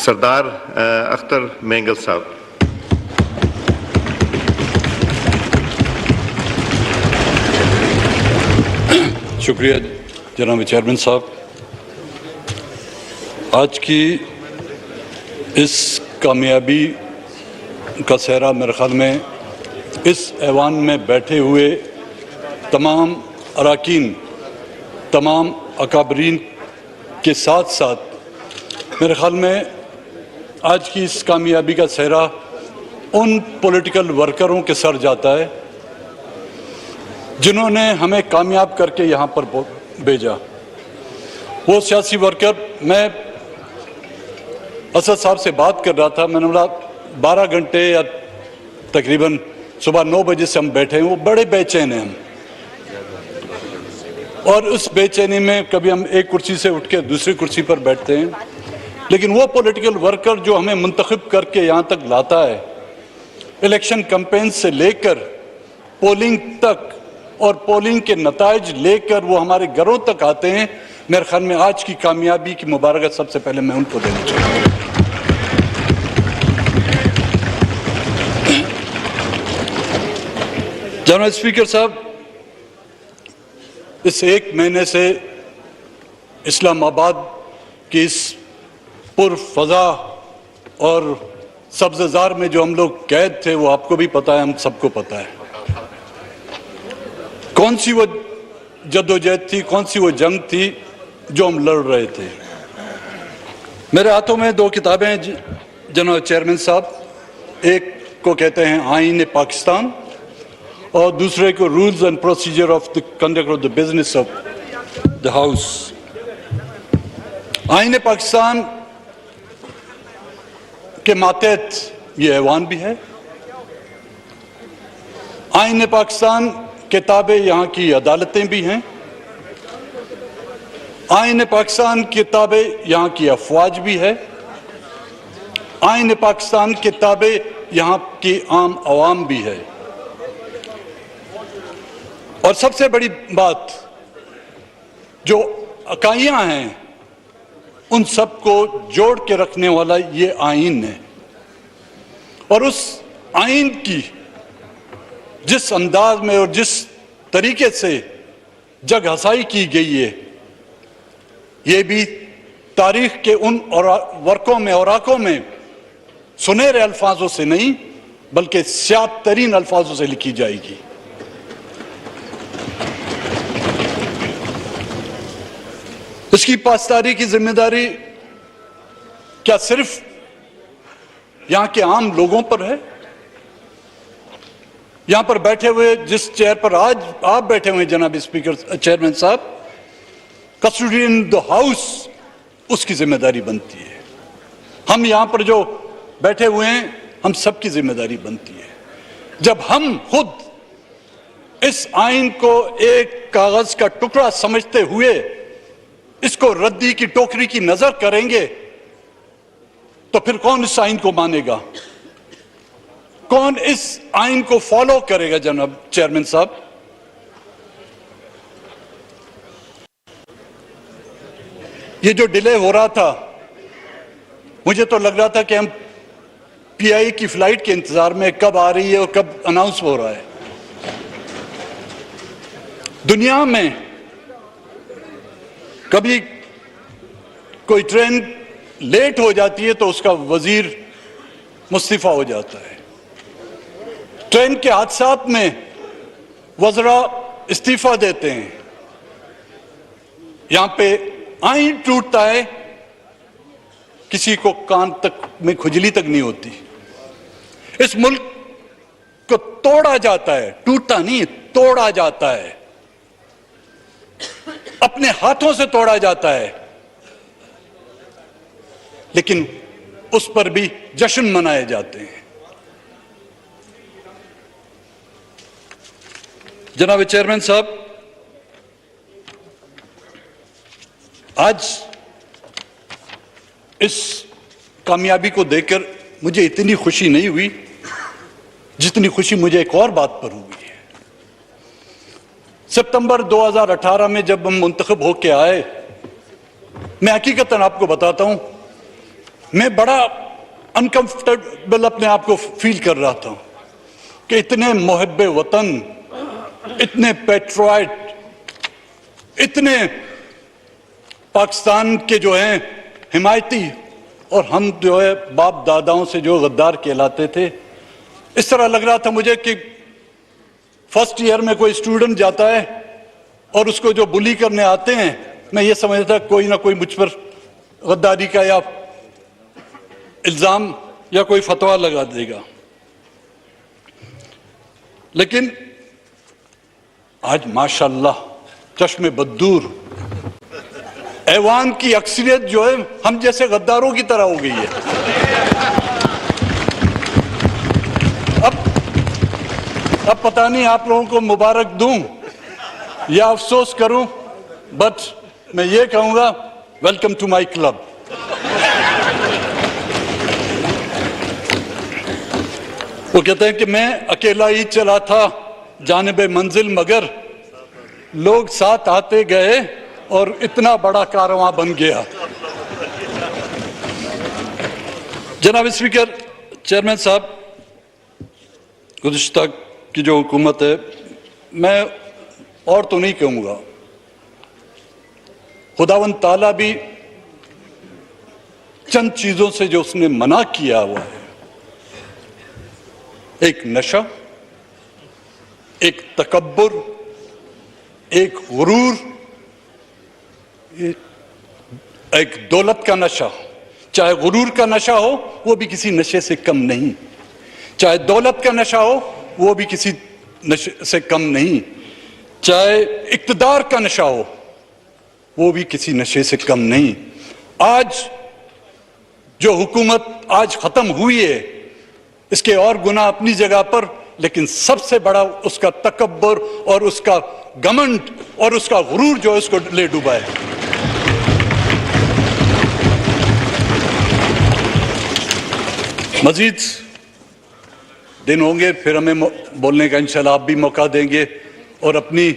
सरदार अख्तर मेंगल साहब। शुक्रिया जनाब चेयरमैन साहब। आज की इस कामयाबी का सेहरा मेरे ख्याल में इस ऐवान में बैठे हुए तमाम अरकान, तमाम अकाबरीन के साथ साथ मेरे ख्याल में आज की इस कामयाबी का सेहरा उन पॉलिटिकल वर्करों के सर जाता है जिन्होंने हमें कामयाब करके यहाँ पर भेजा। वो सियासी वर्कर, मैं असद साहब से बात कर रहा था, मैंने बोला 12 घंटे या तकरीबन सुबह 9 बजे से हम बैठे हैं, वो बड़े बेचैन हैं हम। और उस बेचैनी में कभी हम एक कुर्सी से उठ के दूसरी कुर्सी पर बैठते हैं, लेकिन वो पॉलिटिकल वर्कर जो हमें मुंतखब करके यहाँ तक लाता है, इलेक्शन कैंपेन से लेकर पोलिंग तक और पोलिंग के नताइज लेकर वो हमारे घरों तक आते हैं, मेरे ख्याल में आज की कामयाबी की मुबारकत सबसे पहले मैं उनको देना चाहूँगा। जनाब स्पीकर साहब, इस एक महीने से इस्लामाबाद की इस पुरफजा और सब्ज़जार में जो हम लोग कैद थे, वो आपको भी पता है, हम सबको पता है। कौन सी वो जद्दोजहद थी, कौन सी वो जंग थी जो हम लड़ रहे थे। मेरे हाथों में 2 किताबें हैं जनाब चेयरमैन साहब। एक को कहते हैं आईन पाकिस्तान और दूसरे को rules and procedure of the conduct of the business of the house. आईन पाकिस्तान के मातहत ये ऐवान भी है। आईन पाकिस्तान किताबें यहाँ की अदालतें भी हैं। आईन पाकिस्तान किताबें यहाँ की अफवाज भी है। आईन पाकिस्तान किताबें यहाँ की आम आवाम भी है। और सबसे बड़ी बात, जो इकाइयाँ हैं उन सबको जोड़ के रखने वाला ये आईन है। और उस आईन की जिस अंदाज में और जिस तरीके से जग हसाई की गई है, ये भी तारीख के उन वर्कों में, औराकों में सुनहरे अल्फाजों से नहीं बल्कि स्याह तरीन अल्फाजों से लिखी जाएगी। इसकी पासदारी की जिम्मेदारी क्या सिर्फ यहां के आम लोगों पर है? यहां पर बैठे हुए, जिस चेयर पर आज आप बैठे हुए जनाब स्पीकर चेयरमैन साहब, कस्टोडियन द हाउस, उसकी जिम्मेदारी बनती है। हम यहां पर जो बैठे हुए हैं, हम सबकी जिम्मेदारी बनती है। जब हम खुद इस आईन को एक कागज का टुकड़ा समझते हुए इसको रद्दी की टोकरी की नजर करेंगे, तो फिर कौन इस आईन को मानेगा? कौन इस आईन को फॉलो करेगा? जनाब चेयरमैन साहब, ये जो डिले हो रहा था, मुझे तो लग रहा था कि हम पीआई की फ्लाइट के इंतजार में, कब आ रही है और कब अनाउंस हो रहा है। दुनिया में कभी कोई ट्रेन लेट हो जाती है तो उसका वजीर मुस्तीफा हो जाता है। ट्रेन के हादसात में वज़रा इस्तीफा देते हैं। यहां पे आईन टूटता है, किसी को कान तक में खुजली तक नहीं होती। इस मुल्क को तोड़ा जाता है, टूटता नहीं, तोड़ा जाता है, अपने हाथों से तोड़ा जाता है, लेकिन उस पर भी जश्न मनाए जाते हैं। जनाब चेयरमैन साहब, आज इस कामयाबी को देखकर मुझे इतनी खुशी नहीं हुई जितनी खुशी मुझे एक और बात पर हुई है। सितंबर 2018 में जब हम मुंतखब होके आए, मैं हकीकतन आपको बताता हूं, मैं बड़ा अनकंफर्टेबल अपने आप को फील कर रहा था कि इतने मुहब्बे वतन, इतने पेट्रोइट, इतने पाकिस्तान के जो हैं हिमायती, और हम जो है बाप दादाओं से जो गद्दार कहलाते थे। इस तरह लग रहा था मुझे कि फर्स्ट ईयर में कोई स्टूडेंट जाता है और उसको जो बुली करने आते हैं, मैं ये समझता था कोई ना कोई मुझ पर गद्दारी का या इल्जाम या कोई फतवा लगा देगा। लेकिन आज माशाल्लाह चश्मे बद्दूर ऐवान की अक्सरियत जो है हम जैसे गद्दारों की तरह हो गई है। अब पता नहीं आप लोगों को मुबारक दूं या अफसोस करूं, बट मैं ये कहूंगा वेलकम टू माय क्लब। वो कहते हैं कि मैं अकेला ही चला था जानिबे मंजिल, मगर लोग साथ आते गए और इतना बड़ा कारवां बन गया। जनाब स्पीकर, चेयरमैन साहब, गुज़िश्ता की जो हुकूमत है, मैं और तो नहीं कहूँगा, खुदावंद ताला भी चंद चीज़ों से जो उसने मना किया हुआ है, एक नशा, एक तकब्बुर, एक गुरूर, एक दौलत का नशा। चाहे गुरूर का नशा हो वो भी किसी नशे से कम नहीं, चाहे दौलत का नशा हो वो भी किसी नशे से कम नहीं, चाहे इक्तदार का नशा हो वो भी किसी नशे से कम नहीं। आज जो हुकूमत आज खत्म हुई है, इसके और गुनाह अपनी जगह पर, लेकिन सबसे बड़ा उसका तकब्बुर और उसका घमंड और उसका गुरूर जो इसको ले डूबा है। मजीद दिन होंगे, फिर हमें बोलने का इंशाल्लाह आप भी मौका देंगे और अपनी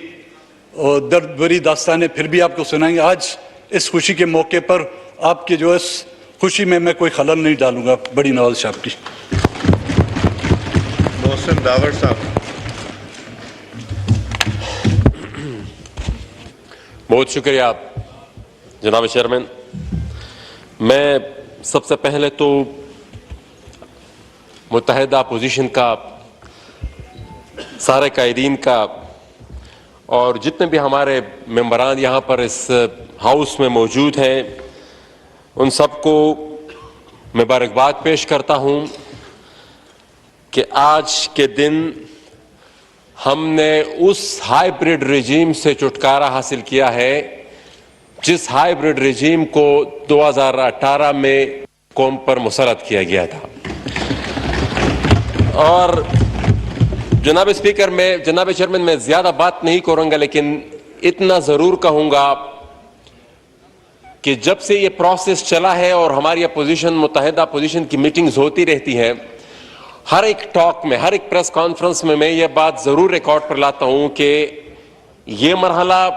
दर्द भरी दास्तानें फिर भी आपको सुनाएंगे। आज इस खुशी के मौके पर आपके जो इस खुशी में मैं कोई खलल नहीं डालूंगा। बड़ी नवाज साहब की। मोहसिन दावर साहब। बहुत शुक्रिया जनाब चेयरमैन। मैं सबसे पहले तो मुत्तहिदा अपोजिशन का, सारे कायदीन का और जितने भी हमारे मेंबरान यहाँ पर इस हाउस में मौजूद हैं, उन सबको मुबारकबाद पेश करता हूँ कि आज के दिन हमने उस हाइब्रिड रिजीम से छुटकारा हासिल किया है जिस हाइब्रिड रिजीम को 2018 में कौम पर मुसल्लत किया गया था। और जनाब स्पीकर, मैं जनाब चेयरमैन मैं ज्यादा बात नहीं करूंगा, लेकिन इतना जरूर कहूंगा कि जब से ये प्रोसेस चला है और हमारी अपोजिशन, मुत्तहिदा अपोजिशन की मीटिंग्स होती रहती हैं, हर एक टॉक में, हर एक प्रेस कॉन्फ्रेंस में मैं ये बात जरूर रिकॉर्ड पर लाता हूं कि ये मरहला